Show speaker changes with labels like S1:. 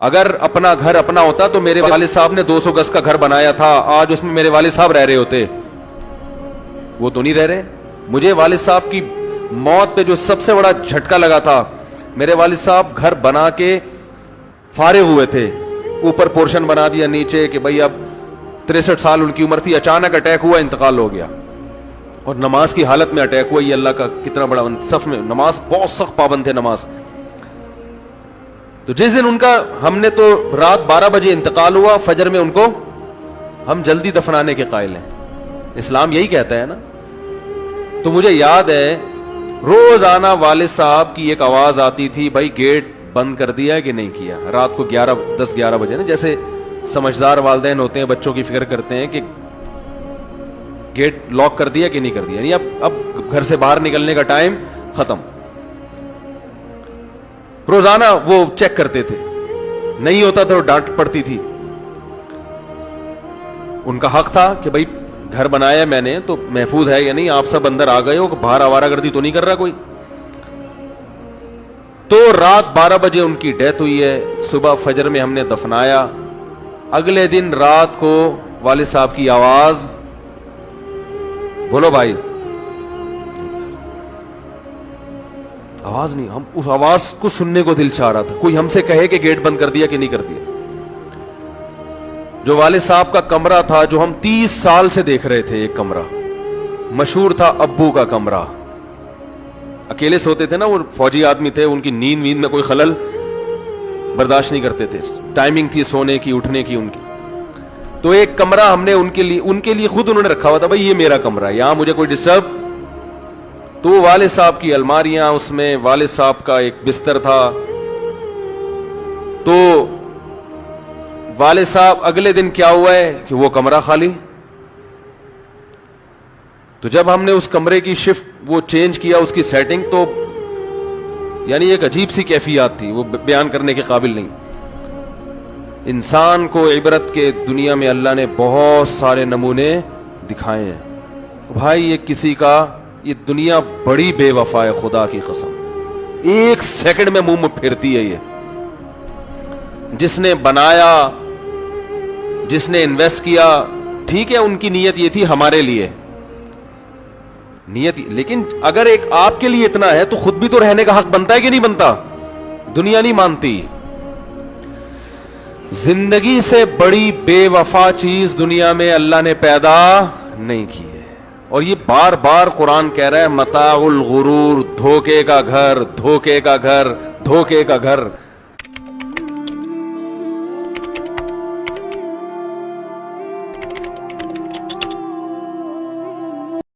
S1: اگر اپنا گھر اپنا ہوتا تو میرے والد صاحب نے 200 گز کا گھر بنایا تھا, آج اس میں میرے والد صاحب رہ رہے ہوتے. وہ تو نہیں رہ رہے. مجھے والد صاحب کی موت پہ جو سب سے بڑا جھٹکا لگا تھا, میرے والد صاحب گھر بنا کے فارغ ہوئے تھے, اوپر پورشن بنا دیا, نیچے کہ بھائی اب 63 سال ان کی عمر تھی, اچانک اٹیک ہوا, انتقال ہو گیا. اور نماز کی حالت میں اٹیک ہوا. یہ اللہ کا کتنا بڑا صف میں نماز, بہت سخت پابند تھے نماز. تو جس دن ان کا, ہم نے تو رات 12 بجے انتقال ہوا, فجر میں ان کو ہم جلدی دفنانے کے قائل ہیں. اسلام یہی کہتا ہے نا. تو مجھے یاد ہے روزانہ والد صاحب کی ایک آواز آتی تھی, بھائی گیٹ بند کر دیا ہے کہ نہیں کیا. رات کو 10-11 بجے نا, جیسے سمجھدار والدین ہوتے ہیں بچوں کی فکر کرتے ہیں کہ گیٹ لاک کر دیا کہ نہیں کر دیا, یعنی اب گھر سے باہر نکلنے کا ٹائم ختم. روزانہ وہ چیک کرتے تھے, نہیں ہوتا تو ڈانٹ پڑتی تھی. ان کا حق تھا کہ بھائی گھر بنایا میں نے تو محفوظ ہے یا نہیں, آپ سب اندر آ گئے ہو, باہر آوارہ گردی تو نہیں کر رہا کوئی. تو رات 12 بجے ان کی ڈیتھ ہوئی ہے. صبح فجر میں ہم نے دفنایا. اگلے دن رات کو والد صاحب کی آواز, بولو بھائی, آواز نہیں. ہم اس آواز کو سننے کو دل چاہ رہا تھا. کوئی ہم سے کہے کہ گیٹ بند کر دیا کہ نہیں کر دیا. جو والد صاحب کا کمرہ تھا, جو ہم 30 سال سے دیکھ رہے تھے, ایک کمرہ مشہور تھا ابو کا کمرہ. اکیلے سوتے تھے نا, وہ فوجی آدمی تھے, ان کی نیند میں کوئی خلل برداشت نہیں کرتے تھے. ٹائمنگ تھی سونے کی اٹھنے کی ان کی. تو ایک کمرہ ہم نے ان کے لیے خود انہوں نے رکھا ہوا تھا, بھائی یہ میرا کمرہ ہے, یہاں مجھے کوئی ڈسٹرب. تو والد صاحب کی الماریاں, اس میں والد صاحب کا ایک بستر تھا. تو والد صاحب اگلے دن کیا ہوا ہے کہ وہ کمرہ خالی. تو جب ہم نے اس کمرے کی شفٹ وہ چینج کیا, اس کی سیٹنگ, تو یعنی ایک عجیب سی کیفیات تھی, وہ بیان کرنے کے قابل نہیں. انسان کو عبرت کے دنیا میں اللہ نے بہت سارے نمونے دکھائے ہیں. بھائی یہ کسی کا, یہ دنیا بڑی بے وفا ہے, خدا کی قسم. ایک سیکنڈ میں منہ پھیرتی ہے. یہ جس نے بنایا, جس نے انویسٹ کیا, ٹھیک ہے ان کی نیت یہ تھی ہمارے لیے نیت, لیکن اگر ایک آپ کے لیے اتنا ہے تو خود بھی تو رہنے کا حق بنتا ہے کہ نہیں بنتا. دنیا نہیں مانتی. زندگی سے بڑی بے وفا چیز دنیا میں اللہ نے پیدا نہیں کی ہے. اور یہ بار بار قرآن کہہ رہا ہے, متاع الغرور, دھوکے کا گھر, دھوکے کا گھر, دھوکے کا گھر.